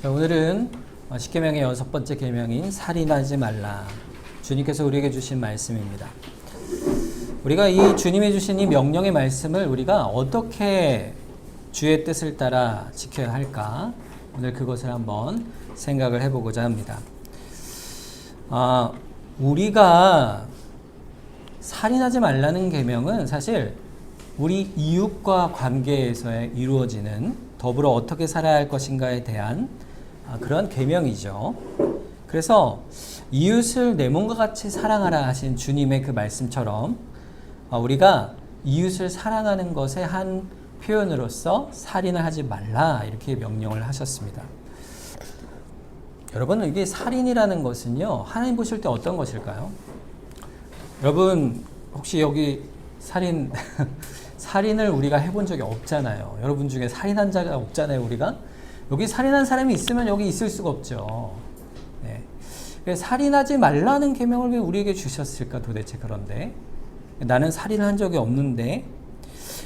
오늘은 10계명의 6번째 계명인 살인하지 말라. 주님께서 우리에게 주신 말씀입니다. 우리가 이 주님이 주신 이 명령의 말씀을 우리가 어떻게 주의 뜻을 따라 지켜야 할까? 오늘 그것을 한번 생각을 해보고자 합니다. 우리가 살인하지 말라는 계명은 사실 우리 이웃과 관계에서 이루어지는 더불어 어떻게 살아야 할 것인가에 대한 그런 계명이죠. 그래서 이웃을 내 몸과 같이 사랑하라 하신 주님의 그 말씀처럼 우리가 이웃을 사랑하는 것의 한 표현으로서 살인을 하지 말라 이렇게 명령을 하셨습니다. 여러분, 이게 살인이라는 것은요, 하나님 보실 때 어떤 것일까요? 여러분 혹시 여기 살인을 우리가 해본 적이 없잖아요. 여러분 중에 살인한 자가 없잖아요. 우리가 여기 살인한 사람이 있으면 여기 있을 수가 없죠. 네. 살인하지 말라는 계명을 왜 우리에게 주셨을까 도대체. 그런데 나는 살인을 한 적이 없는데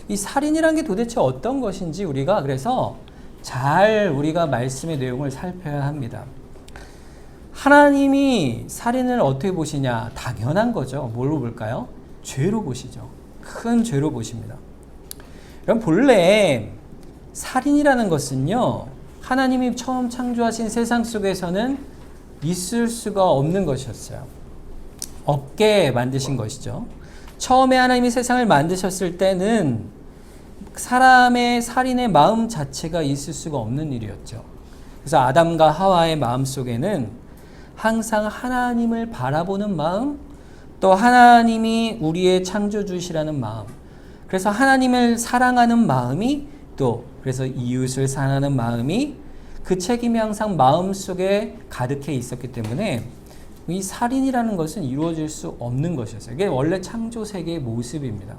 이 살인이란 게 도대체 어떤 것인지 우리가 그래서 잘 우리가 말씀의 내용을 살펴야 합니다. 하나님이 살인을 어떻게 보시냐? 당연한 거죠. 뭘로 볼까요? 죄로 보시죠. 큰 죄로 보십니다. 그럼 본래 살인이라는 것은요, 하나님이 처음 창조하신 세상 속에서는 있을 수가 없는 것이었어요. 없게 만드신 것이죠. 처음에 하나님이 세상을 만드셨을 때는 사람의 살인의 마음 자체가 있을 수가 없는 일이었죠. 그래서 아담과 하와의 마음 속에는 항상 하나님을 바라보는 마음, 또 하나님이 우리의 창조주시라는 마음, 그래서 하나님을 사랑하는 마음이 또 그래서 이웃을 사랑하는 마음이 그 책임이 항상 마음속에 가득해 있었기 때문에 이 살인이라는 것은 이루어질 수 없는 것이었어요. 이게 원래 창조 세계의 모습입니다.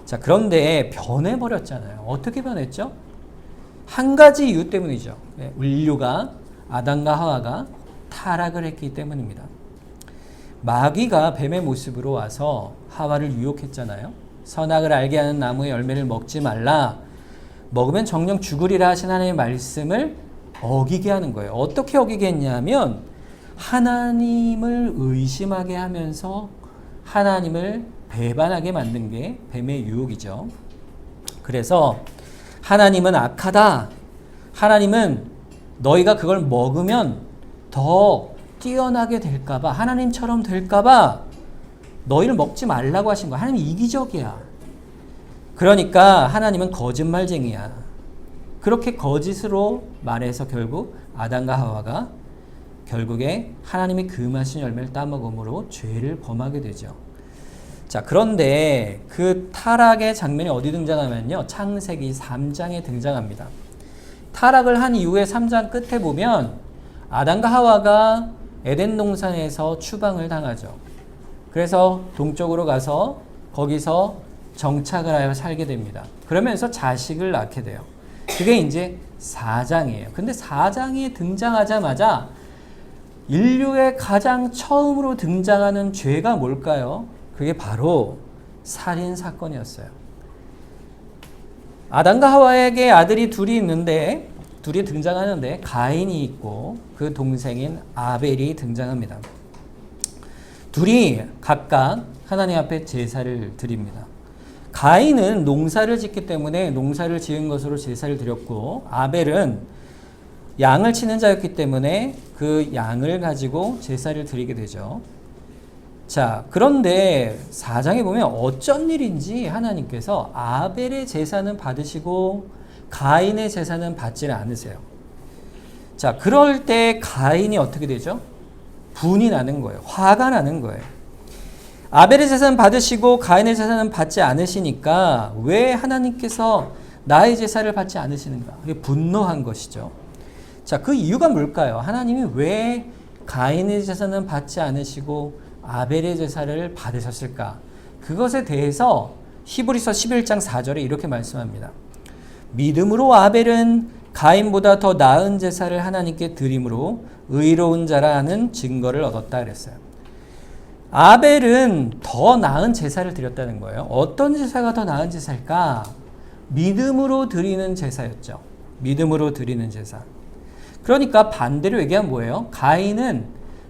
자, 그런데 변해버렸잖아요. 어떻게 변했죠? 한 가지 이유 때문이죠. 인류가, 아담과 하와가 타락을 했기 때문입니다. 마귀가 뱀의 모습으로 와서 하와를 유혹했잖아요. 선악을 알게 하는 나무의 열매를 먹지 말라. 먹으면 정령 죽으리라 하신 하나님의 말씀을 어기게 하는 거예요. 어떻게 어기게 했냐면 하나님을 의심하게 하면서 하나님을 배반하게 만든 게 뱀의 유혹이죠. 그래서 하나님은 악하다. 하나님은 너희가 그걸 먹으면 더 뛰어나게 될까봐, 하나님처럼 될까봐 너희를 먹지 말라고 하신 거야. 하나님이 이기적이야. 그러니까 하나님은 거짓말쟁이야. 그렇게 거짓으로 말해서 결국 아담과 하와가 결국에 하나님이 금하신 열매를 따먹음으로 죄를 범하게 되죠. 자, 그런데 그 타락의 장면이 어디 등장하면요, 창세기 3장에 등장합니다. 타락을 한 이후에 3장 끝에 보면 아담과 하와가 에덴 동산에서 추방을 당하죠. 그래서 동쪽으로 가서 거기서 정착을 하여 살게 됩니다. 그러면서 자식을 낳게 돼요. 그게 이제 4장이에요. 근데 4장이 등장하자마자 인류의 가장 처음으로 등장하는 죄가 뭘까요? 그게 바로 살인 사건이었어요. 아담과 하와에게 아들이 둘이 있는데, 둘이 등장하는데 가인이 있고 그 동생인 아벨이 등장합니다. 둘이 각각 하나님 앞에 제사를 드립니다. 가인은 농사를 짓기 때문에 농사를 지은 것으로 제사를 드렸고, 아벨은 양을 치는 자였기 때문에 그 양을 가지고 제사를 드리게 되죠. 자, 그런데 4장에 보면 어쩐 일인지 하나님께서 아벨의 제사는 받으시고 가인의 제사는 받지는 않으세요. 자, 그럴 때 가인이 어떻게 되죠? 분이 나는 거예요. 화가 나는 거예요. 아벨의 제사는 받으시고 가인의 제사는 받지 않으시니까 왜 하나님께서 나의 제사를 받지 않으시는가? 분노한 것이죠. 자, 그 이유가 뭘까요? 하나님이 왜 가인의 제사는 받지 않으시고 아벨의 제사를 받으셨을까? 그것에 대해서 히브리서 11장 4절에 이렇게 말씀합니다. 믿음으로 아벨은 가인보다 더 나은 제사를 하나님께 드림으로 의로운 자라는 증거를 얻었다 그랬어요. 아벨은 더 나은 제사를 드렸다는 거예요. 어떤 제사가 더 나은 제사일까? 믿음으로 드리는 제사였죠. 믿음으로 드리는 제사. 그러니까 반대로 얘기하면 뭐예요? 가인은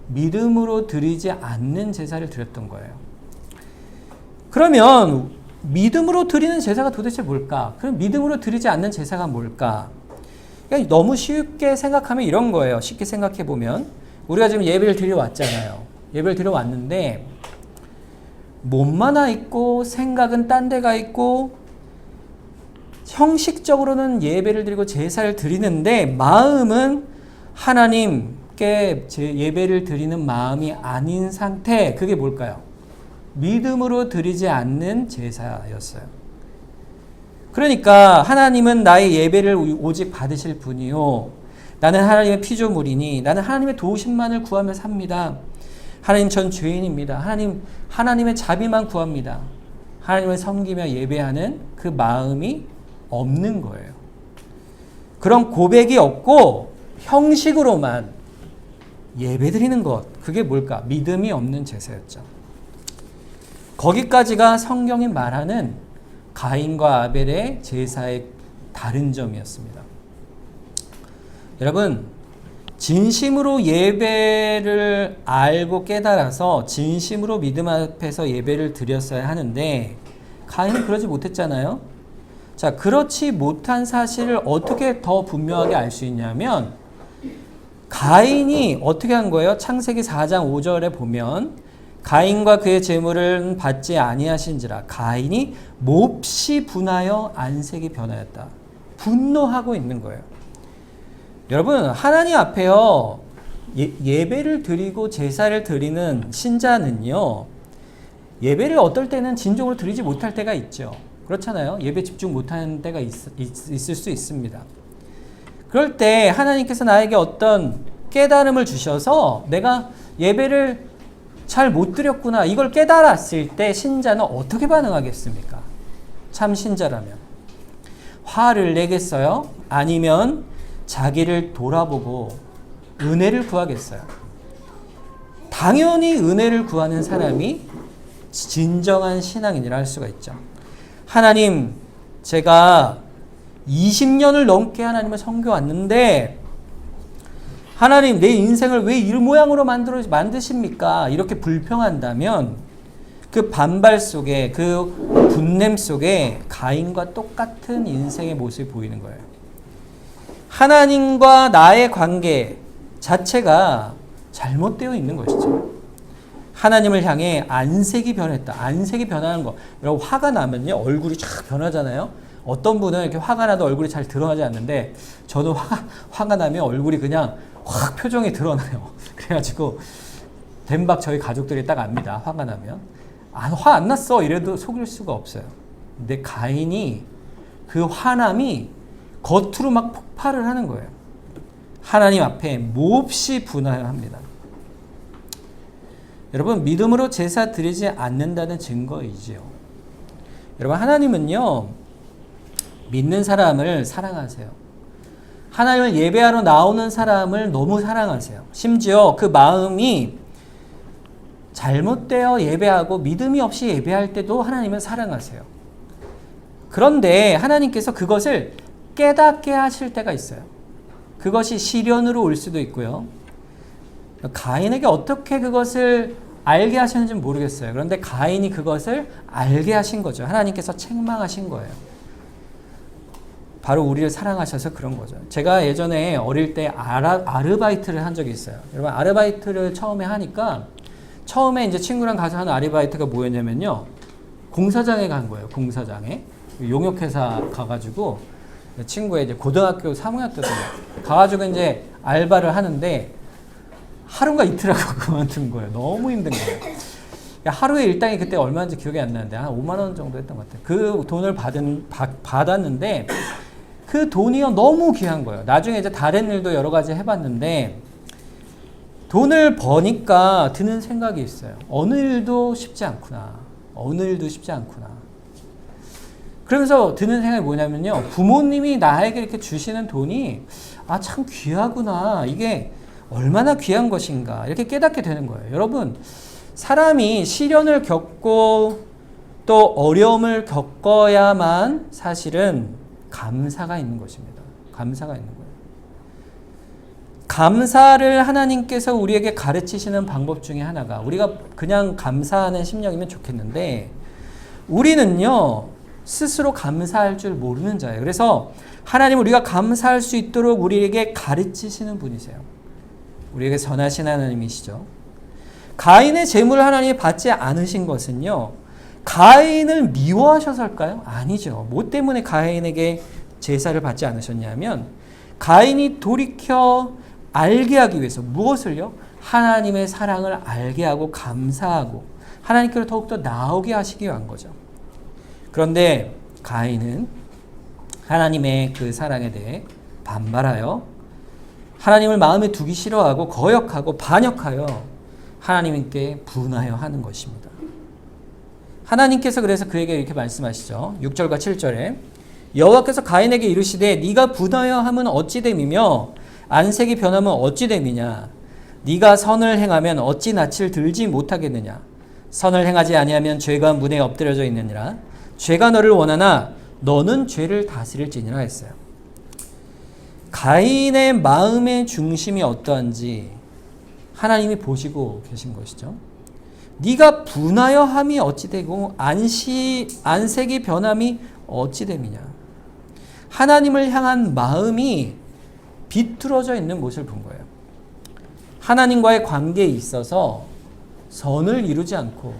믿음으로 드리지 않는 제사를 드렸던 거예요. 그러면 믿음으로 드리는 제사가 도대체 뭘까? 그럼 믿음으로 드리지 않는 제사가 뭘까? 그러니까 너무 쉽게 생각하면 이런 거예요. 쉽게 생각해 보면 우리가 지금 예배를 드려 왔잖아요. 예배를 드려 왔는데 몸만 와 있고 생각은 딴 데가 있고 형식적으로는 예배를 드리고 제사를 드리는데 마음은 하나님께 예배를 드리는 마음이 아닌 상태. 그게 뭘까요? 믿음으로 드리지 않는 제사였어요. 그러니까 하나님은 나의 예배를 오직 받으실 분이요. 나는 하나님의 피조물이니 나는 하나님의 도우심만을 구하며 삽니다. 하나님 전 죄인입니다. 하나님의 자비만 구합니다. 하나님을 섬기며 예배하는 그 마음이 없는 거예요. 그런 고백이 없고 형식으로만 예배드리는 것. 그게 뭘까? 믿음이 없는 제사였죠. 거기까지가 성경이 말하는 가인과 아벨의 제사의 다른 점이었습니다. 여러분, 진심으로 예배를 알고 깨달아서 진심으로 믿음 앞에서 예배를 드렸어야 하는데 가인은 그러지 못했잖아요. 자, 그렇지 못한 사실을 어떻게 더 분명하게 알 수 있냐면 가인이 어떻게 한 거예요? 창세기 4장 5절에 보면 가인과 그의 재물은 받지 아니하신지라 가인이 몹시 분하여 안색이 변하였다. 분노하고 있는 거예요. 여러분, 하나님 앞에요 예배를 드리고 제사를 드리는 신자는요 예배를 어떨 때는 진정으로 드리지 못할 때가 있죠. 그렇잖아요. 예배 집중 못하는 때가 있을 수 있습니다. 그럴 때 하나님께서 나에게 어떤 깨달음을 주셔서 내가 예배를 잘 못 드렸구나 이걸 깨달았을 때 신자는 어떻게 반응하겠습니까? 참 신자라면 화를 내겠어요? 아니면 자기를 돌아보고 은혜를 구하겠어요? 당연히 은혜를 구하는 사람이 진정한 신앙인이라 할 수가 있죠. 하나님, 제가 20년을 넘게 하나님을 섬겨왔는데 하나님, 내 인생을 왜 이 모양으로 만드십니까? 이렇게 불평한다면 그 반발 속에, 그 분냄 속에 가인과 똑같은 인생의 모습이 보이는 거예요. 하나님과 나의 관계 자체가 잘못되어 있는 것이죠. 하나님을 향해 안색이 변했다. 안색이 변하는 거. 여러분, 화가 나면요, 얼굴이 쫙 변하잖아요. 어떤 분은 이렇게 화가 나도 얼굴이 잘 드러나지 않는데, 저도 화가 나면 얼굴이 그냥 확 표정이 드러나요. 그래가지고, 덴박 저희 가족들이 딱 압니다. 화가 나면. 화 안 났어. 이래도 속일 수가 없어요. 근데 가인이 그 화남이 겉으로 막 폭발을 하는 거예요. 하나님 앞에 몹시 분하합니다. 여러분, 믿음으로 제사 드리지 않는다는 증거이지요. 여러분, 하나님은요, 믿는 사람을 사랑하세요. 하나님을 예배하러 나오는 사람을 너무 사랑하세요. 심지어 그 마음이 잘못되어 예배하고 믿음이 없이 예배할 때도 하나님은 사랑하세요. 그런데 하나님께서 그것을 깨닫게 하실 때가 있어요. 그것이 시련으로 올 수도 있고요. 가인에게 어떻게 그것을 알게 하셨는지는 모르겠어요. 그런데 가인이 그것을 알게 하신 거죠. 하나님께서 책망하신 거예요. 바로 우리를 사랑하셔서 그런 거죠. 제가 예전에 어릴 때 아르바이트를 한 적이 있어요. 여러분, 아르바이트를 처음에 하니까 처음에 이제 친구랑 가서 하는 아르바이트가 뭐였냐면요. 공사장에 간 거예요. 공사장에. 용역회사 가가지고 친구의 이제 고등학교 3학년 때도 가가지고 이제 알바를 하는데 하루가 이틀 하고 그만둔 거예요. 너무 힘든 거예요. 하루에 일당이 그때 얼마인지 기억이 안 나는데 한 5만 원 정도 했던 것 같아요. 그 돈을 받았는데 그 돈이요 너무 귀한 거예요. 나중에 이제 다른 일도 여러 가지 해봤는데 돈을 버니까 드는 생각이 있어요. 어느 일도 쉽지 않구나. 어느 일도 쉽지 않구나. 그러면서 드는 생각이 뭐냐면요. 부모님이 나에게 이렇게 주시는 돈이 참 귀하구나. 이게 얼마나 귀한 것인가. 이렇게 깨닫게 되는 거예요. 여러분, 사람이 시련을 겪고 또 어려움을 겪어야만 사실은 감사가 있는 것입니다. 감사가 있는 거예요. 감사를 하나님께서 우리에게 가르치시는 방법 중에 하나가, 우리가 그냥 감사하는 심령이면 좋겠는데 우리는요 스스로 감사할 줄 모르는 자예요. 그래서 하나님 우리가 감사할 수 있도록 우리에게 가르치시는 분이세요. 우리에게 선하신 하나님이시죠. 가인의 재물을 하나님이 받지 않으신 것은요 가인을 미워하셔서일까요? 아니죠. 뭐 때문에 가인에게 제사를 받지 않으셨냐면 가인이 돌이켜 알게 하기 위해서, 무엇을요? 하나님의 사랑을 알게 하고 감사하고 하나님께로 더욱더 나오게 하시기 위한 거죠. 그런데 가인은 하나님의 그 사랑에 대해 반발하여 하나님을 마음에 두기 싫어하고 거역하고 반역하여 하나님께 분하여 하는 것입니다. 하나님께서 그래서 그에게 이렇게 말씀하시죠. 6절과 7절에 여호와께서 가인에게 이르시되 네가 분하여 함은 어찌 됨이며 안색이 변하면 어찌 됨이냐. 네가 선을 행하면 어찌 낯을 들지 못하겠느냐. 선을 행하지 아니하면 죄가 문에 엎드려져 있느니라. 죄가 너를 원하나 너는 죄를 다스릴지니라 했어요. 가인의 마음의 중심이 어떠한지 하나님이 보시고 계신 것이죠. 네가 분하여 함이 어찌 되고 안색이 변함이 어찌 됨이냐. 하나님을 향한 마음이 비뚤어져 있는 모습을 본 거예요. 하나님과의 관계에 있어서 선을 이루지 않고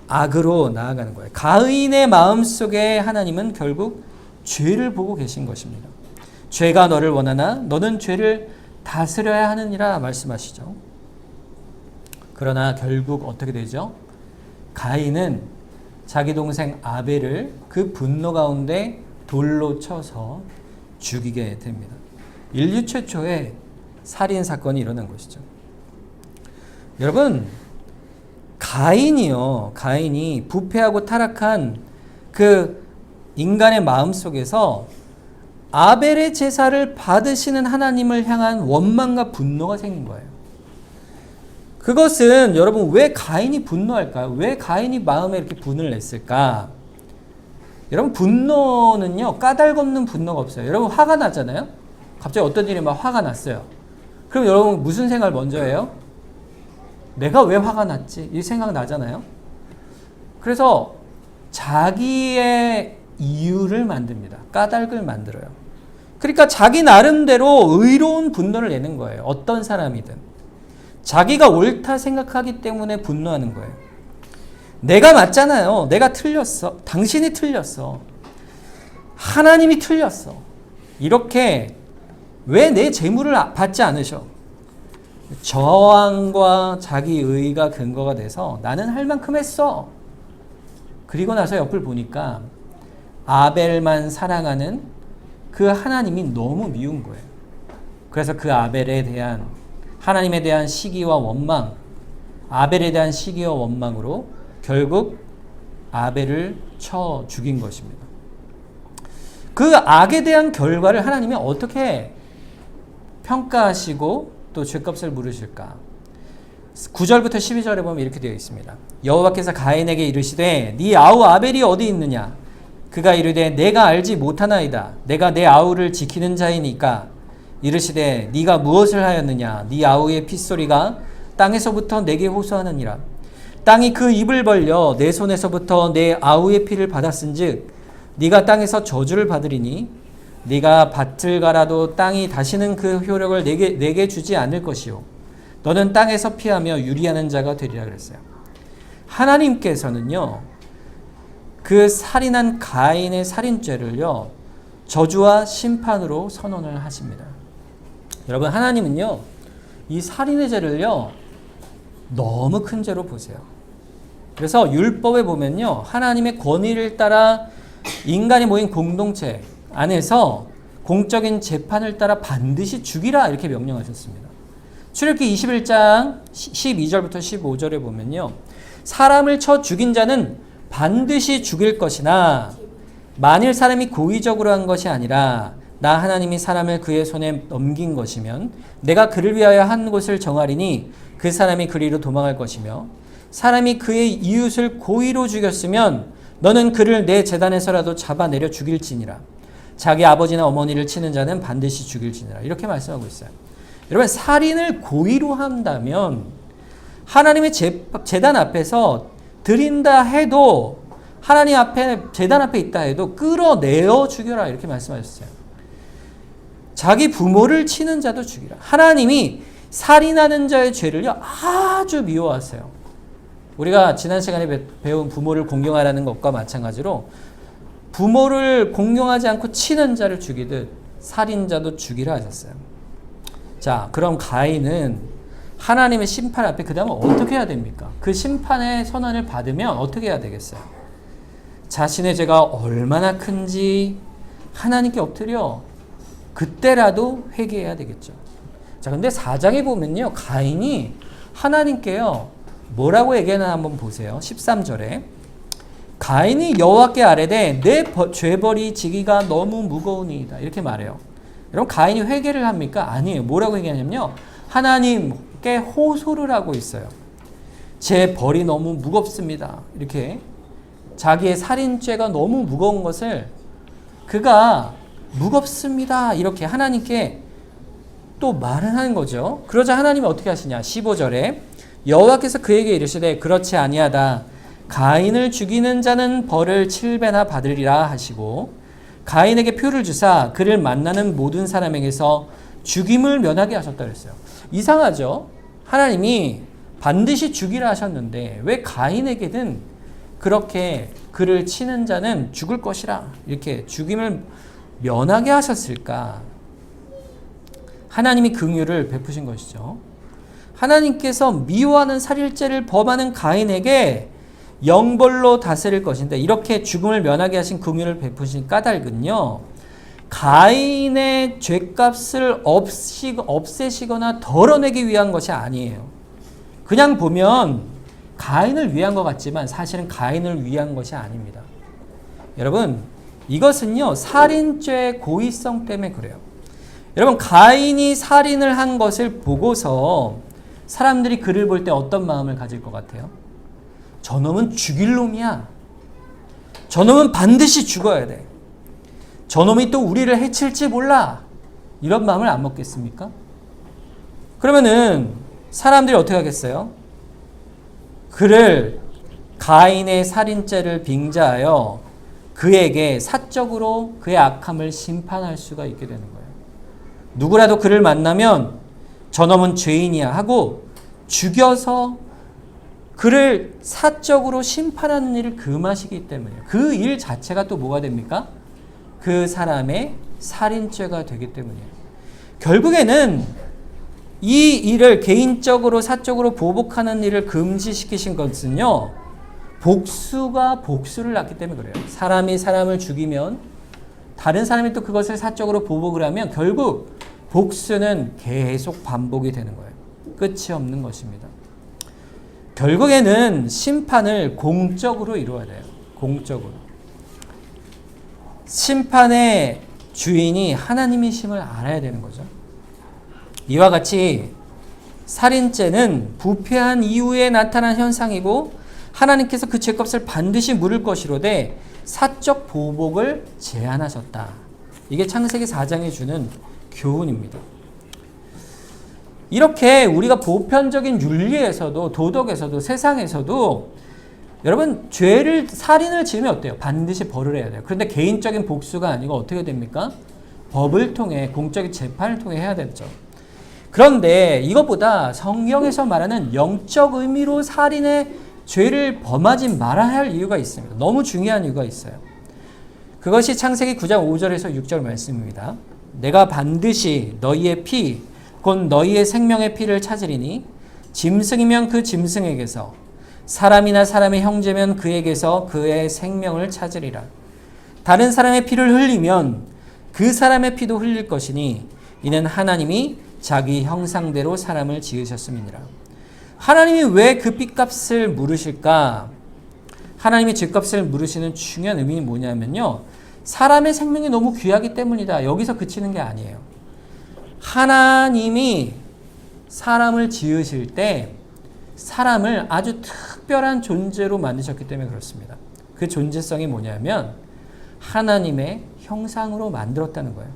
악으로 나아가는 거예요. 가인의 마음속에 하나님은 결국 죄를 보고 계신 것입니다. 죄가 너를 원하나 너는 죄를 다스려야 하느니라 말씀하시죠. 그러나 결국 어떻게 되죠? 가인은 자기 동생 아벨을 그 분노 가운데 돌로 쳐서 죽이게 됩니다. 인류 최초의 살인 사건이 일어난 것이죠. 여러분, 가인이 부패하고 타락한 그 인간의 마음 속에서 아벨의 제사를 받으시는 하나님을 향한 원망과 분노가 생긴 거예요. 그것은 여러분 왜 가인이 분노할까요? 왜 가인이 마음에 이렇게 분을 냈을까? 여러분 분노는요 까닭없는 분노가 없어요. 여러분 화가 나잖아요. 갑자기 어떤 일이 막 화가 났어요. 그럼 여러분 무슨 생각을 먼저 해요? 내가 왜 화가 났지? 이 생각 나잖아요. 그래서 자기의 이유를 만듭니다. 까닭을 만들어요. 그러니까 자기 나름대로 의로운 분노를 내는 거예요. 어떤 사람이든. 자기가 옳다 생각하기 때문에 분노하는 거예요. 내가 맞잖아요. 내가 틀렸어. 당신이 틀렸어. 하나님이 틀렸어. 이렇게 왜 내 재물을 받지 않으셔? 저항과 자기 의의가 근거가 돼서 나는 할 만큼 했어. 그리고 나서 옆을 보니까 아벨만 사랑하는 그 하나님이 너무 미운 거예요. 그래서 그 아벨에 대한 하나님에 대한 시기와 원망, 아벨에 대한 시기와 원망으로 결국 아벨을 쳐 죽인 것입니다. 그 악에 대한 결과를 하나님이 어떻게 평가하시고 또 죄값을 물으실까? 9절부터 12절에 보면 이렇게 되어 있습니다. 여호와께서 가인에게 이르시되 네 아우 아벨이 어디 있느냐? 그가 이르되 내가 알지 못하나이다. 내가 내 아우를 지키는 자이니까. 이르시되 네가 무엇을 하였느냐? 네 아우의 핏소리가 땅에서부터 내게 호소하느니라. 땅이 그 입을 벌려 내 손에서부터 내 아우의 피를 받았은즉 네가 땅에서 저주를 받으리니 네가 밭을 갈아도 땅이 다시는 그 효력을 내게 주지 않을 것이요 너는 땅에서 피하며 유리하는 자가 되리라 그랬어요. 하나님께서는요 그 살인한 가인의 살인죄를요 저주와 심판으로 선언을 하십니다. 여러분 하나님은요 이 살인의 죄를요 너무 큰 죄로 보세요. 그래서 율법에 보면요 하나님의 권위를 따라 인간이 모인 공동체 안에서 공적인 재판을 따라 반드시 죽이라 이렇게 명령하셨습니다. 출애굽기 21장 12절부터 15절에 보면요 사람을 쳐 죽인 자는 반드시 죽일 것이나 만일 사람이 고의적으로 한 것이 아니라 나 하나님이 사람을 그의 손에 넘긴 것이면 내가 그를 위하여 한 곳을 정하리니 그 사람이 그리로 도망할 것이며 사람이 그의 이웃을 고의로 죽였으면 너는 그를 내 제단에서라도 잡아내려 죽일지니라. 자기 아버지나 어머니를 치는 자는 반드시 죽일지니라. 이렇게 말씀하고 있어요. 여러분 살인을 고의로 한다면 하나님의 제단 앞에서 드린다 해도 하나님 앞에 제단 앞에 있다 해도 끌어내어 죽여라 이렇게 말씀하셨어요. 자기 부모를 치는 자도 죽이라. 하나님이 살인하는 자의 죄를요 아주 미워하세요. 우리가 지난 시간에 배운 부모를 공경하라는 것과 마찬가지로 부모를 공경하지 않고 치는 자를 죽이듯 살인자도 죽이라 하셨어요. 자, 그럼 가인은 하나님의 심판 앞에 그 다음에 어떻게 해야 됩니까? 그 심판의 선언을 받으면 어떻게 해야 되겠어요? 자신의 죄가 얼마나 큰지 하나님께 엎드려 그때라도 회개해야 되겠죠. 자, 근데 4장에 보면요, 가인이 하나님께요 뭐라고 얘기하나 한번 보세요. 13절에 가인이 여호와께 아뢰되 내 죄벌이 지기가 너무 무거우니이다 이렇게 말해요. 여러분 가인이 회개를 합니까? 아니에요. 뭐라고 얘기하냐면요, 하나님께 호소를 하고 있어요. 제 벌이 너무 무겁습니다. 이렇게 자기의 살인죄가 너무 무거운 것을 그가 무겁습니다 이렇게 하나님께 또 말을 하는 거죠. 그러자 하나님이 어떻게 하시냐, 15절에 여호와께서 그에게 이르시되 그렇지 아니하다. 가인을 죽이는 자는 벌을 7배나 받으리라 하시고 가인에게 표를 주사 그를 만나는 모든 사람에게서 죽임을 면하게 하셨다 그랬어요. 이상하죠? 하나님이 반드시 죽이라 하셨는데 왜 가인에게는 그렇게 그를 치는 자는 죽을 것이라 이렇게 죽임을 면하게 하셨을까? 하나님이 긍휼을 베푸신 것이죠. 하나님께서 미워하는 살인죄를 범하는 가인에게 영벌로 다스릴 것인데 이렇게 죽음을 면하게 하신 긍휼을 베푸신 까닭은요, 가인의 죄값을 없애시거나 덜어내기 위한 것이 아니에요. 그냥 보면 가인을 위한 것 같지만 사실은 가인을 위한 것이 아닙니다. 여러분 이것은요 살인죄의 고의성 때문에 그래요. 여러분 가인이 살인을 한 것을 보고서 사람들이 그를 볼 때 어떤 마음을 가질 것 같아요? 저놈은 죽일 놈이야. 저놈은 반드시 죽어야 돼. 저놈이 또 우리를 해칠지 몰라. 이런 마음을 안 먹겠습니까? 그러면은 사람들이 어떻게 하겠어요? 그를 가인의 살인죄를 빙자하여 그에게 사적으로 그의 악함을 심판할 수가 있게 되는 거예요. 누구라도 그를 만나면 저놈은 죄인이야 하고 죽여서 그를 사적으로 심판하는 일을 금하시기 때문이에요. 그 일 자체가 또 뭐가 됩니까? 그 사람의 살인죄가 되기 때문이에요. 결국에는 이 일을 개인적으로 사적으로 보복하는 일을 금지시키신 것은요, 복수가 복수를 낳기 때문에 그래요. 사람이 사람을 죽이면 다른 사람이 또 그것을 사적으로 보복을 하면 결국 복수는 계속 반복이 되는 거예요. 끝이 없는 것입니다. 결국에는 심판을 공적으로 이루어야 돼요. 공적으로. 심판의 주인이 하나님이심을 알아야 되는 거죠. 이와 같이 살인죄는 부패한 이후에 나타난 현상이고 하나님께서 그 죄값을 반드시 물을 것이로되 사적 보복을 제한하셨다. 이게 창세기 4장에 주는 교훈입니다. 이렇게 우리가 보편적인 윤리에서도 도덕에서도 세상에서도 여러분 살인을 지으면 어때요? 반드시 벌을 해야 돼요. 그런데 개인적인 복수가 아니고 어떻게 됩니까? 법을 통해 공적인 재판을 통해 해야 되죠. 그런데 이것보다 성경에서 말하는 영적 의미로 살인의 죄를 범하지 말아야 할 이유가 있습니다. 너무 중요한 이유가 있어요. 그것이 창세기 9장 5절에서 6절 말씀입니다. 내가 반드시 너희의 피, 곧 너희의 생명의 피를 찾으리니 짐승이면 그 짐승에게서 사람이나 사람의 형제면 그에게서 그의 생명을 찾으리라. 다른 사람의 피를 흘리면 그 사람의 피도 흘릴 것이니 이는 하나님이 자기 형상대로 사람을 지으셨음이니라. 하나님이 왜 그 핏값을 물으실까? 하나님이 죄값을 물으시는 중요한 의미는 뭐냐면요, 사람의 생명이 너무 귀하기 때문이다. 여기서 그치는 게 아니에요. 하나님이 사람을 지으실 때 사람을 아주 특별한 존재로 만드셨기 때문에 그렇습니다. 그 존재성이 뭐냐면 하나님의 형상으로 만들었다는 거예요.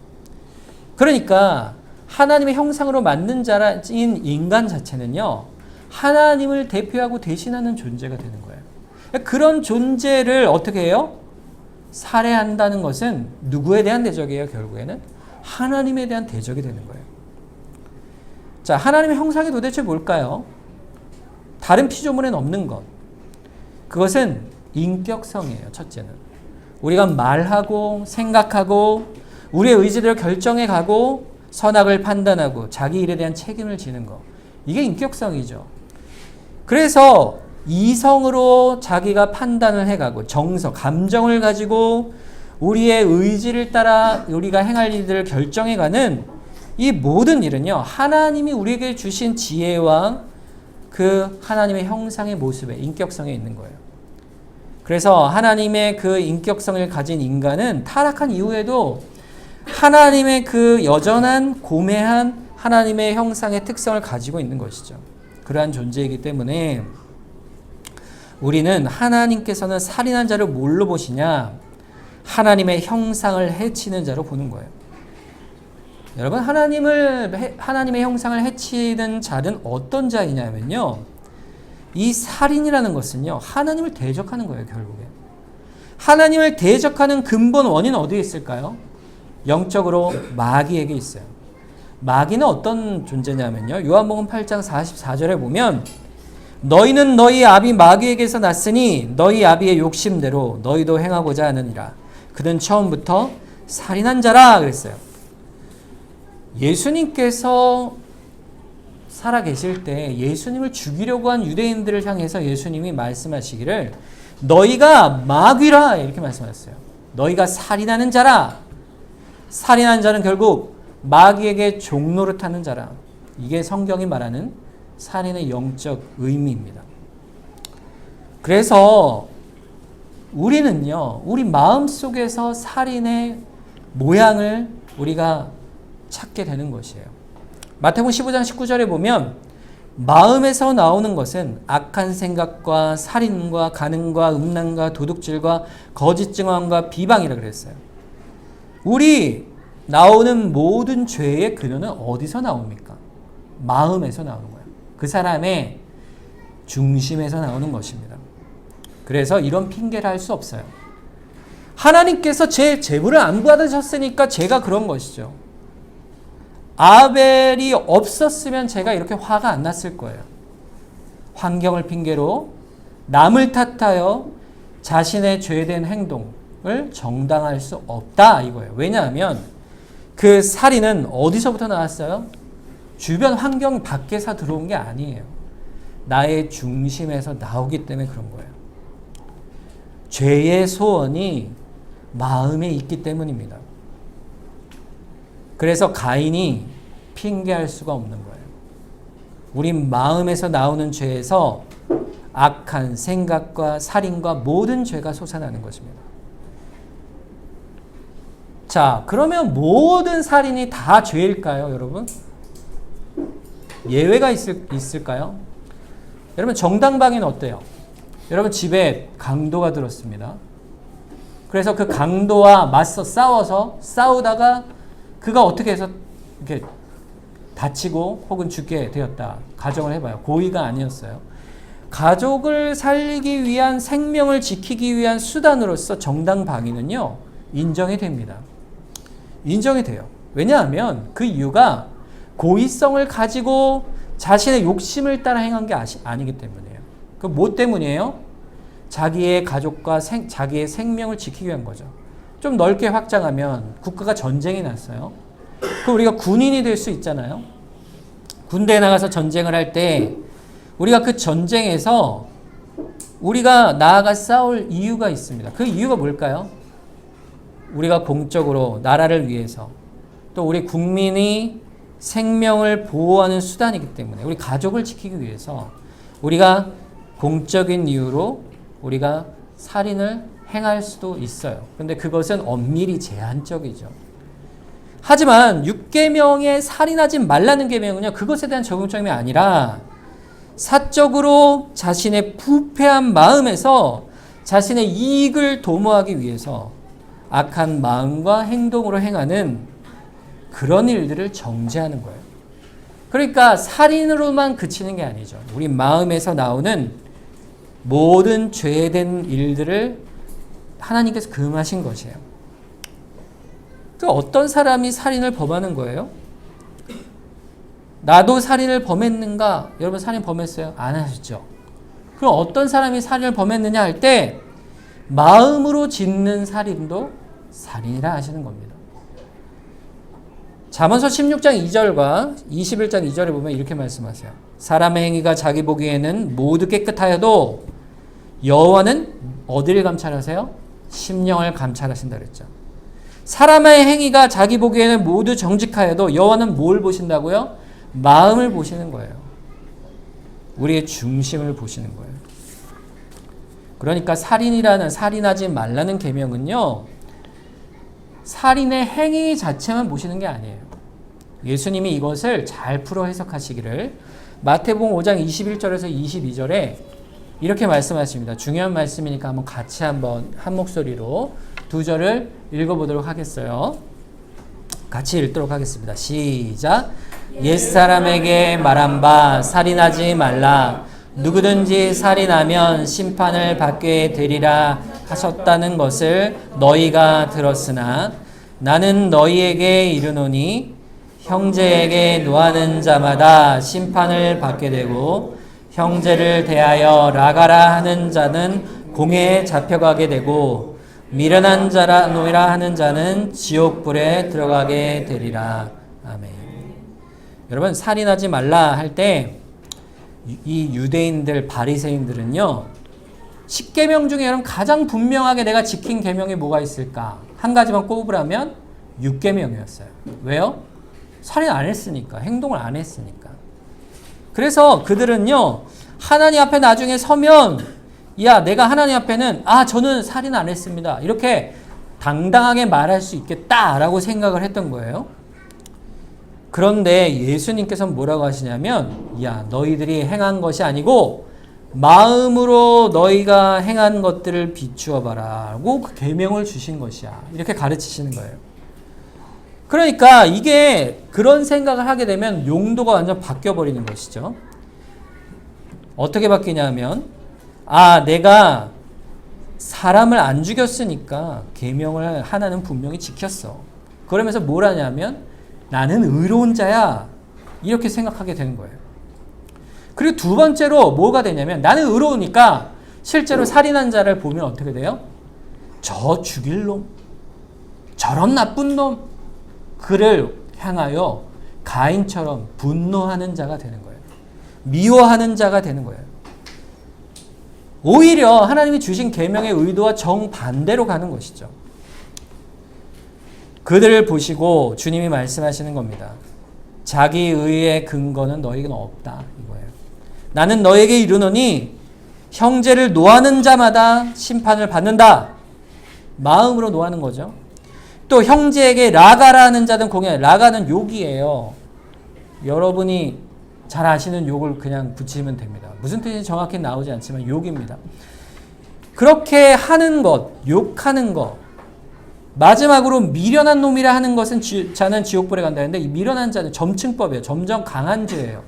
그러니까 하나님의 형상으로 만든 자인 인간 자체는요, 하나님을 대표하고 대신하는 존재가 되는 거예요. 그런 존재를 어떻게 해요? 살해한다는 것은 누구에 대한 대적이에요? 결국에는 하나님에 대한 대적이 되는 거예요. 자, 하나님의 형상이 도대체 뭘까요? 다른 피조물엔 없는 것. 그것은 인격성이에요. 첫째는 우리가 말하고 생각하고 우리의 의지대로 결정해 가고 선악을 판단하고 자기 일에 대한 책임을 지는 것. 이게 인격성이죠. 그래서 이성으로 자기가 판단을 해가고 정서, 감정을 가지고 우리의 의지를 따라 우리가 행할 일들을 결정해가는 이 모든 일은요, 하나님이 우리에게 주신 지혜와 그 하나님의 형상의 모습에, 인격성에 있는 거예요. 그래서 하나님의 그 인격성을 가진 인간은 타락한 이후에도 하나님의 그 여전한 고매한 하나님의 형상의 특성을 가지고 있는 것이죠. 그러한 존재이기 때문에 우리는 하나님께서는 살인한 자를 뭘로 보시냐? 하나님의 형상을 해치는 자로 보는 거예요. 여러분, 하나님의 형상을 해치는 자는 어떤 자이냐면요, 이 살인이라는 것은요, 하나님을 대적하는 거예요. 결국에 하나님을 대적하는 근본 원인은 어디에 있을까요? 영적으로 마귀에게 있어요. 마귀는 어떤 존재냐면요, 요한복음 8장 44절에 보면 너희는 너희 아비 마귀에게서 났으니 너희 아비의 욕심대로 너희도 행하고자 하느니라. 그는 처음부터 살인한 자라 그랬어요. 예수님께서 살아계실 때 예수님을 죽이려고 한 유대인들을 향해서 예수님이 말씀하시기를 너희가 마귀라 이렇게 말씀하셨어요. 너희가 살인하는 자라. 살인한 자는 결국 마귀에게 종노릇하는 자라. 이게 성경이 말하는 살인의 영적 의미입니다. 그래서 우리는요, 우리 마음속에서 살인의 모양을 우리가 찾게 되는 것이에요. 마태복음 15장 19절에 보면 마음에서 나오는 것은 악한 생각과 살인과 간음과 음란과 도둑질과 거짓 증언과 비방이라 그랬어요. 우리 나오는 모든 죄의 근원은 어디서 나옵니까? 마음에서 나오는 거예요. 그 사람의 중심에서 나오는 것입니다. 그래서 이런 핑계를 할 수 없어요. 하나님께서 제 제물을 안 받으셨으니까 제가 그런 것이죠. 아벨이 없었으면 제가 이렇게 화가 안 났을 거예요. 환경을 핑계로 남을 탓하여 자신의 죄된 행동을 정당할 수 없다 이거예요. 왜냐하면 그 살인은 어디서부터 나왔어요? 주변 환경 밖에서 들어온 게 아니에요. 나의 중심에서 나오기 때문에 그런 거예요. 죄의 소원이 마음에 있기 때문입니다. 그래서 가인이 핑계할 수가 없는 거예요. 우리 마음에서 나오는 죄에서 악한 생각과 살인과 모든 죄가 솟아나는 것입니다. 자, 그러면 모든 살인이 다 죄일까요, 여러분? 예외가 있을까요? 여러분, 정당방위는 어때요? 여러분, 집에 강도가 들었습니다. 그래서 그 강도와 맞서 싸우다가 그가 어떻게 해서 이렇게 다치고 혹은 죽게 되었다. 가정을 해봐요. 고의가 아니었어요. 가족을 살리기 위한, 생명을 지키기 위한 수단으로서 정당방위는요, 인정이 됩니다. 인정이 돼요. 왜냐하면 그 이유가 고의성을 가지고 자신의 욕심을 따라 행한 게 아니기 때문이에요. 그 뭐 때문이에요? 자기의 가족과 자기의 생명을 지키기 위한 거죠. 좀 넓게 확장하면 국가가 전쟁이 났어요. 그럼 우리가 군인이 될 수 있잖아요. 군대에 나가서 전쟁을 할 때 우리가 그 전쟁에서 우리가 나아가 싸울 이유가 있습니다. 그 이유가 뭘까요? 우리가 공적으로 나라를 위해서 또 우리 국민이 생명을 보호하는 수단이기 때문에 우리 가족을 지키기 위해서 우리가 공적인 이유로 우리가 살인을 행할 수도 있어요. 그런데 그것은 엄밀히 제한적이죠. 하지만 6계명에 살인하지 말라는 계명은요, 그것에 대한 적용점이 아니라 사적으로 자신의 부패한 마음에서 자신의 이익을 도모하기 위해서 악한 마음과 행동으로 행하는 그런 일들을 정죄하는 거예요. 그러니까 살인으로만 그치는 게 아니죠. 우리 마음에서 나오는 모든 죄된 일들을 하나님께서 금하신 것이에요. 그 어떤 사람이 살인을 범하는 거예요? 나도 살인을 범했는가? 여러분 살인 범했어요? 안 하셨죠? 그럼 어떤 사람이 살인을 범했느냐 할 때 마음으로 짓는 살인도 살인이라 하시는 겁니다. 잠언서 16장 2절과 21장 2절에 보면 이렇게 말씀하세요. 사람의 행위가 자기 보기에는 모두 깨끗하여도 여호와는 어디를 감찰하세요? 심령을 감찰하신다 그랬죠. 사람의 행위가 자기 보기에는 모두 정직하여도 여호와는 뭘 보신다고요? 마음을 보시는 거예요. 우리의 중심을 보시는 거예요. 그러니까 살인하지 말라는 계명은요, 살인의 행위 자체만 보시는 게 아니에요. 예수님이 이것을 잘 풀어 해석하시기를 마태복음 5장 21절에서 22절에 이렇게 말씀하십니다. 중요한 말씀이니까 한번 같이 한번 한 목소리로 두 절을 읽어보도록 하겠어요. 같이 읽도록 하겠습니다. 시작. 옛사람에게 말한 바 살인하지 말라. 누구든지 살인하면 심판을 받게 되리라 하셨다는 것을 너희가 들었으나 나는 너희에게 이르노니 형제에게 노하는 자마다 심판을 받게 되고 형제를 대하여 라가라 하는 자는 공회에 잡혀가게 되고 미련한 자라 노이라 하는 자는 지옥불에 들어가게 되리라. 아멘. 여러분 살인하지 말라 할 때 이 유대인들 바리새인들은요 10계명 중에 여러분 가장 분명하게 내가 지킨 계명이 뭐가 있을까? 한 가지만 꼽으라면 6계명이었어요. 왜요? 살인 안 했으니까, 행동을 안 했으니까. 그래서 그들은요 하나님 앞에 나중에 서면 야 내가 하나님 앞에는 저는 살인 안 했습니다 이렇게 당당하게 말할 수 있겠다라고 생각을 했던 거예요. 그런데 예수님께서는 뭐라고 하시냐면 야 너희들이 행한 것이 아니고 마음으로 너희가 행한 것들을 비추어 봐라 라고 그 계명을 주신 것이야 이렇게 가르치시는 거예요. 그러니까 이게 그런 생각을 하게 되면 용도가 완전 바뀌어 버리는 것이죠. 어떻게 바뀌냐면 내가 사람을 안 죽였으니까 계명을 하나는 분명히 지켰어. 그러면서 뭘 하냐면 나는 의로운 자야 이렇게 생각하게 되는 거예요. 그리고 두 번째로 뭐가 되냐면 나는 의로우니까 실제로 살인한 자를 보면 어떻게 돼요? 저 죽일 놈, 저런 나쁜 놈, 그를 향하여 가인처럼 분노하는 자가 되는 거예요. 미워하는 자가 되는 거예요. 오히려 하나님이 주신 계명의 의도와 정반대로 가는 것이죠. 그들을 보시고 주님이 말씀하시는 겁니다. 자기 의의 근거는 너에게는 없다 이거예요. 나는 너에게 이르노니 형제를 노하는 자마다 심판을 받는다. 마음으로 노하는 거죠. 또 형제에게 라가라는 자든 공연, 라가는 욕이에요. 여러분이 잘 아시는 욕을 그냥 붙이면 됩니다. 무슨 뜻인지 정확히 나오지 않지만 욕입니다. 그렇게 하는 것, 욕하는 것, 마지막으로 미련한 놈이라 하는 것은 자는 지옥불에 간다 했는데 이 미련한 자는 점층법이에요. 점점 강한 죄예요.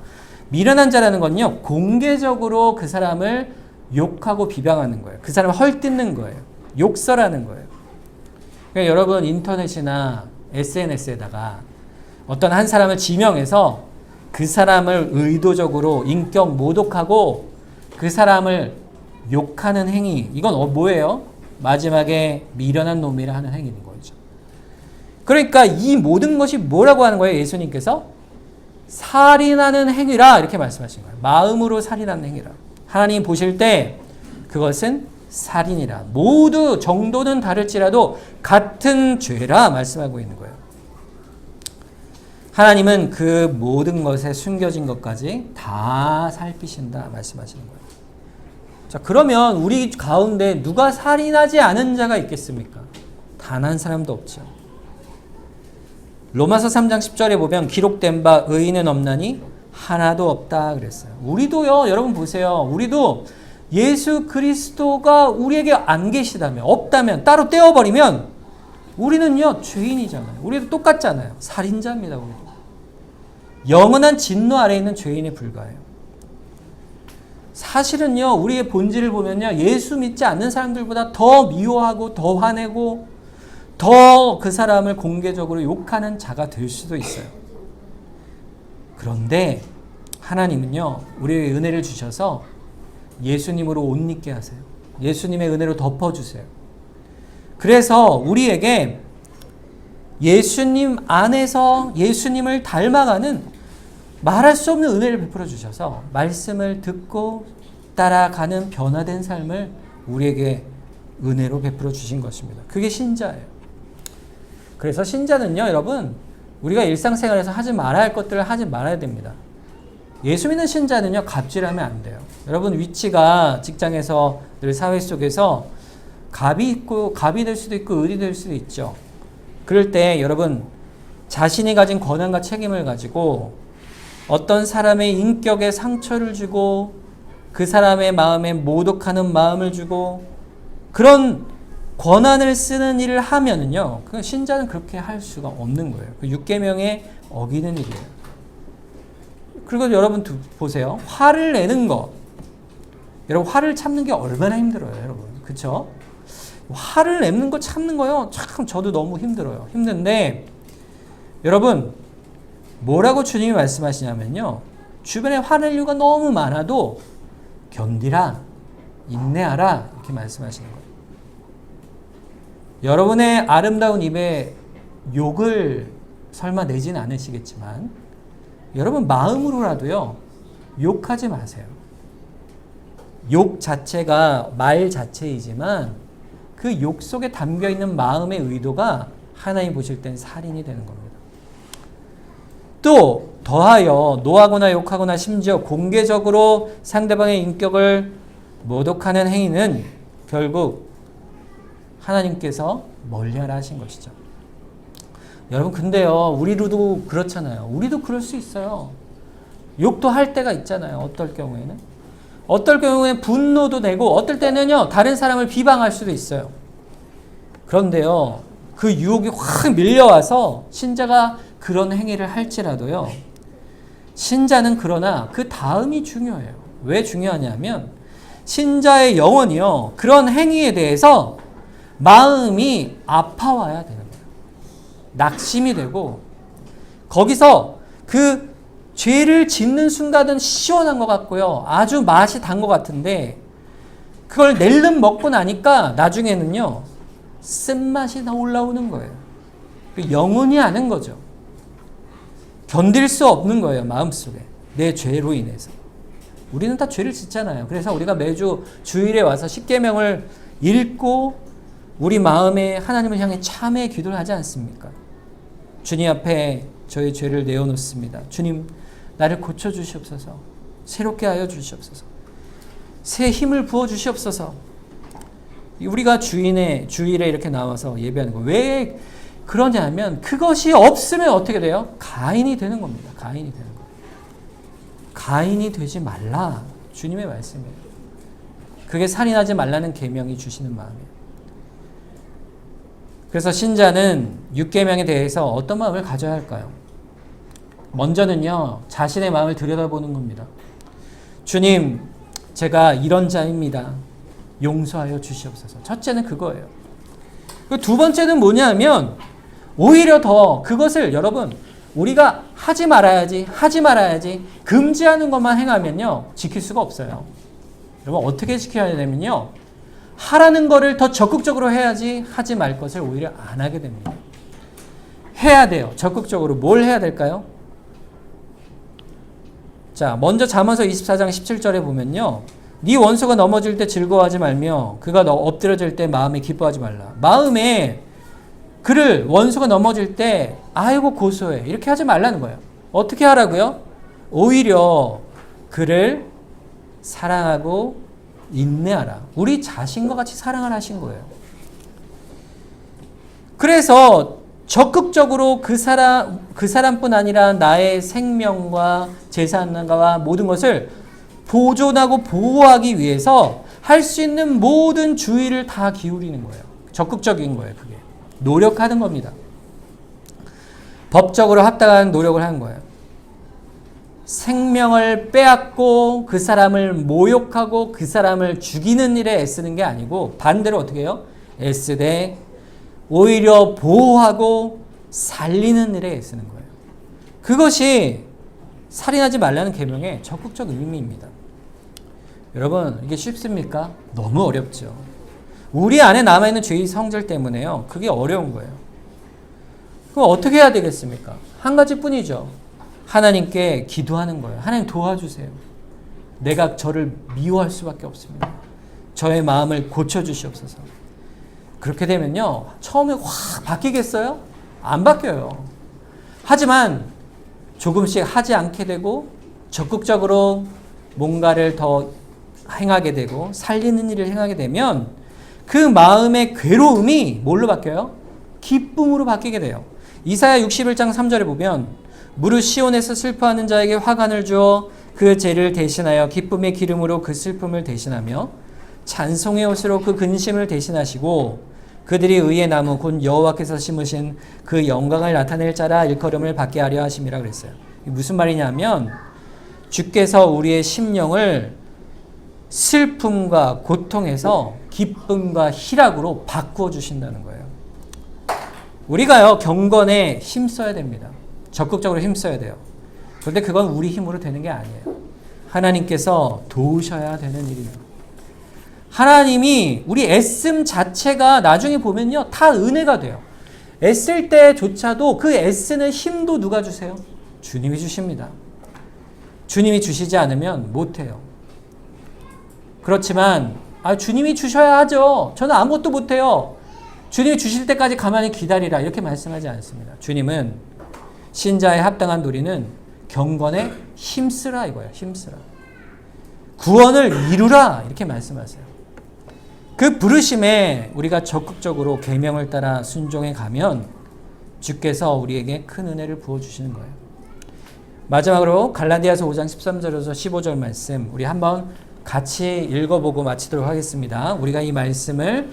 미련한 자라는 건요 공개적으로 그 사람을 욕하고 비방하는 거예요. 그 사람을 헐뜯는 거예요. 욕설하는 거예요. 그러니까 여러분 인터넷이나 SNS에다가 어떤 한 사람을 지명해서 그 사람을 의도적으로 인격 모독하고 그 사람을 욕하는 행위, 이건 뭐예요? 마지막에 미련한 놈이라 하는 행위인 거죠. 그러니까 이 모든 것이 뭐라고 하는 거예요? 예수님께서 살인하는 행위라 이렇게 말씀하신 거예요. 마음으로 살인하는 행위라. 하나님 보실 때 그것은 살인이라. 모두 정도는 다를지라도 같은 죄라 말씀하고 있는 거예요. 하나님은 그 모든 것에 숨겨진 것까지 다 살피신다 말씀하시는 거예요. 자, 그러면 우리 가운데 누가 살인하지 않은 자가 있겠습니까? 단 한 사람도 없죠. 로마서 3장 10절에 보면 기록된 바 의인은 없나니 하나도 없다 그랬어요. 우리도요, 여러분 보세요. 우리도 예수 그리스도가 우리에게 안 계시다면, 없다면, 따로 떼어버리면 우리는요, 죄인이잖아요. 우리도 똑같잖아요. 살인자입니다, 우리도. 영원한 진노 아래에 있는 죄인에 불과해요. 사실은요, 우리의 본질을 보면요, 예수 믿지 않는 사람들보다 더 미워하고 더 화내고 더 그 사람을 공개적으로 욕하는 자가 될 수도 있어요. 그런데 하나님은요, 우리에게 은혜를 주셔서 예수님으로 옷 입게 하세요. 예수님의 은혜로 덮어주세요. 그래서 우리에게 예수님 안에서 예수님을 닮아가는 말할 수 없는 은혜를 베풀어 주셔서 말씀을 듣고 따라가는 변화된 삶을 우리에게 은혜로 베풀어 주신 것입니다. 그게 신자예요. 그래서 신자는요, 여러분, 우리가 일상생활에서 하지 말아야 할 것들을 하지 말아야 됩니다. 예수 믿는 신자는요, 갑질하면 안 돼요. 여러분, 위치가 직장에서 늘 사회 속에서 갑이 될 수도 있고 을이 될 수도 있죠. 그럴 때 여러분, 자신이 가진 권한과 책임을 가지고 어떤 사람의 인격에 상처를 주고 그 사람의 마음에 모독하는 마음을 주고 그런 권한을 쓰는 일을 하면은요, 그 신자는 그렇게 할 수가 없는 거예요. 그 6계명에 어기는 일이에요. 그리고 여러분 보세요. 화를 내는 거. 여러분, 화를 참는 게 얼마나 힘들어요, 여러분. 그쵸? 화를 내는 거 참는 거요. 참 저도 너무 힘들어요. 힘든데 여러분, 뭐라고 주님이 말씀하시냐면요, 주변에 화낼 이유가 너무 많아도 견디라, 인내하라, 이렇게 말씀하시는 거예요. 여러분의 아름다운 입에 욕을 설마 내지는 않으시겠지만 여러분 마음으로라도요, 욕하지 마세요. 욕 자체가 말 자체이지만 그 욕 속에 담겨있는 마음의 의도가 하나님 보실 땐 살인이 되는 겁니다. 또 더하여 노하거나 욕하거나 심지어 공개적으로 상대방의 인격을 모독하는 행위는 결국 하나님께서 멀리하라 하신 것이죠. 여러분, 근데요, 우리도 그렇잖아요. 우리도 그럴 수 있어요. 욕도 할 때가 있잖아요. 어떨 경우에는 분노도 내고 어떨 때는요, 다른 사람을 비방할 수도 있어요. 그런데요, 그 유혹이 확 밀려와서 신자가 그런 행위를 할지라도요, 신자는 그러나 그 다음이 중요해요. 왜 중요하냐면 신자의 영혼이요, 그런 행위에 대해서 마음이 아파와야 되는 거예요. 낙심이 되고 거기서 그 죄를 짓는 순간은 시원한 것 같고요, 아주 맛이 단 것 같은데 그걸 낼름 먹고 나니까 나중에는요, 쓴맛이 다 올라오는 거예요. 영혼이 아는 거죠. 견딜 수 없는 거예요, 마음속에. 내 죄로 인해서. 우리는 다 죄를 짓잖아요. 그래서 우리가 매주 주일에 와서 십계명을 읽고 우리 마음에 하나님을 향해 참회의 기도를 하지 않습니까? 주님 앞에 저의 죄를 내어놓습니다. 주님, 나를 고쳐주시옵소서. 새롭게 하여 주시옵소서. 새 힘을 부어주시옵소서. 우리가 주일에 이렇게 나와서 예배하는 거. 왜 그러냐면 그것이 없으면 어떻게 돼요? 가인이 되는 겁니다. 가인이 되는 거예요. 가인이 되지 말라. 주님의 말씀이에요. 그게 살인하지 말라는 계명이 주시는 마음이에요. 그래서 신자는 6계명에 대해서 어떤 마음을 가져야 할까요? 먼저는요, 자신의 마음을 들여다보는 겁니다. 주님, 제가 이런 자입니다. 용서하여 주시옵소서. 첫째는 그거예요. 두 번째는 뭐냐면 오히려 더 그것을 여러분, 우리가 하지 말아야지 금지하는 것만 행하면요, 지킬 수가 없어요. 여러분, 어떻게 지켜야 되냐면요, 하라는 거를 더 적극적으로 해야지 하지 말 것을 오히려 안 하게 됩니다. 해야 돼요. 적극적으로. 뭘 해야 될까요? 자, 먼저 잠언서 24장 17절에 보면요, 네 원수가 넘어질 때 즐거워하지 말며 그가 엎드려질 때 마음에 기뻐하지 말라. 마음에 그를 원수가 넘어질 때 아이고 고소해, 이렇게 하지 말라는 거예요. 어떻게 하라고요? 오히려 그를 사랑하고 인내하라. 우리 자신과 같이 사랑을 하신 거예요. 그래서 적극적으로 그 사람뿐 아니라 나의 생명과 재산과 모든 것을 보존하고 보호하기 위해서 할 수 있는 모든 주의를 다 기울이는 거예요. 적극적인 거예요, 그게. 노력하는 겁니다. 법적으로 합당한 노력을 하는 거예요. 생명을 빼앗고 그 사람을 모욕하고 그 사람을 죽이는 일에 애쓰는 게 아니고 반대로 어떻게 해요? 애쓰되 오히려 보호하고 살리는 일에 애쓰는 거예요. 그것이 살인하지 말라는 계명의 적극적 의미입니다. 여러분, 이게 쉽습니까? 너무 어렵죠. 우리 안에 남아있는 죄의 성질 때문에요. 그게 어려운 거예요. 그럼 어떻게 해야 되겠습니까? 한 가지뿐이죠. 하나님께 기도하는 거예요. 하나님 도와주세요. 내가 저를 미워할 수밖에 없습니다. 저의 마음을 고쳐주시옵소서. 그렇게 되면요, 처음에 확 바뀌겠어요? 안 바뀌어요. 하지만 조금씩 하지 않게 되고 적극적으로 뭔가를 더 행하게 되고 살리는 일을 행하게 되면 그 마음의 괴로움이 뭘로 바뀌어요? 기쁨으로 바뀌게 돼요. 이사야 61장 3절에 보면 무릇 시온에서 슬퍼하는 자에게 화관을 주어 그 죄를 대신하여 기쁨의 기름으로 그 슬픔을 대신하며 찬송의 옷으로 그 근심을 대신하시고 그들이 의의 나무 곧 여호와께서 심으신 그 영광을 나타낼 자라 일컬음을 받게 하려 하심이라 그랬어요. 무슨 말이냐면 주께서 우리의 심령을 슬픔과 고통에서 기쁨과 희락으로 바꾸어 주신다는 거예요. 우리가요, 경건에 힘써야 됩니다. 적극적으로 힘써야 돼요. 그런데 그건 우리 힘으로 되는 게 아니에요. 하나님께서 도우셔야 되는 일이에요. 하나님이 우리 애씀 자체가 나중에 보면요, 다 은혜가 돼요. 애쓸 때조차도 그 애쓰는 힘도 누가 주세요? 주님이 주십니다. 주님이 주시지 않으면 못해요. 그렇지만 주님이 주셔야 하죠. 저는 아무것도 못해요. 주님이 주실 때까지 가만히 기다리라 이렇게 말씀하지 않습니다. 주님은 신자의 합당한 도리는 경건에 힘쓰라 이거예요. 힘쓰라. 구원을 이루라 이렇게 말씀하세요. 그 부르심에 우리가 적극적으로 계명을 따라 순종해 가면 주께서 우리에게 큰 은혜를 부어주시는 거예요. 마지막으로 갈라디아서 5장 13절에서 15절 말씀 우리 한번 같이 읽어보고 마치도록 하겠습니다. 우리가 이 말씀을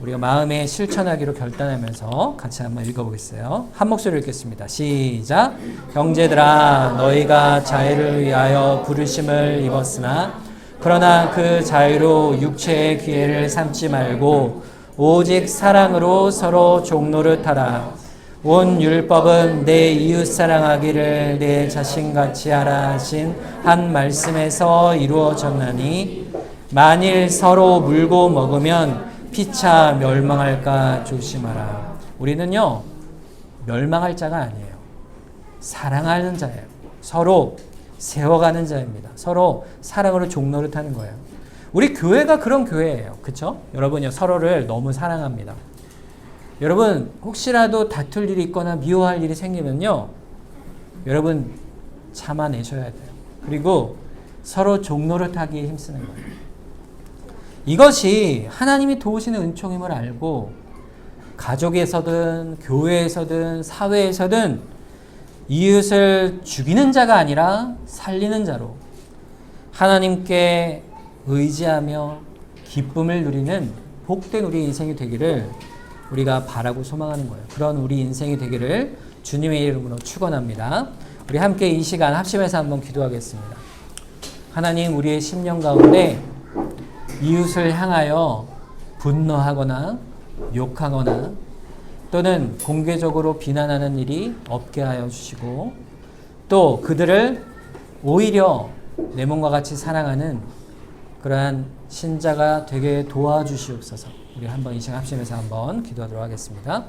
우리가 마음에 실천하기로 결단하면서 같이 한번 읽어보겠어요. 한 목소리로 읽겠습니다. 시작. 형제들아 너희가 자유를 위하여 부르심을 입었으나 그러나 그 자유로 육체의 기회를 삼지 말고 오직 사랑으로 서로 종노릇하라. 온 율법은 내 이웃 사랑하기를 내 자신같이 하라 하신 한 말씀에서 이루어졌나니 만일 서로 물고 먹으면 피차 멸망할까 조심하라. 우리는요, 멸망할 자가 아니에요. 사랑하는 자예요. 서로 세워가는 자입니다. 서로 사랑으로 종노릇하는 거예요. 우리 교회가 그런 교회예요. 그렇죠? 여러분요, 서로를 너무 사랑합니다. 여러분 혹시라도 다툴 일이 있거나 미워할 일이 생기면요, 여러분 참아내셔야 돼요. 그리고 서로 종노릇하기에 힘쓰는 거예요. 이것이 하나님이 도우시는 은총임을 알고 가족에서든 교회에서든 사회에서든 이웃을 죽이는 자가 아니라 살리는 자로 하나님께 의지하며 기쁨을 누리는 복된 우리 인생이 되기를 우리가 바라고 소망하는 거예요. 그런 우리 인생이 되기를 주님의 이름으로 축원합니다. 우리 함께 이 시간 합심해서 한번 기도하겠습니다. 하나님, 우리의 심령 가운데 이웃을 향하여 분노하거나 욕하거나 또는 공개적으로 비난하는 일이 없게 하여 주시고 또 그들을 오히려 내 몸과 같이 사랑하는 그러한 신자가 되게 도와주시옵소서. 우리 한번 이 시간 합심해서 한번 기도하도록 하겠습니다.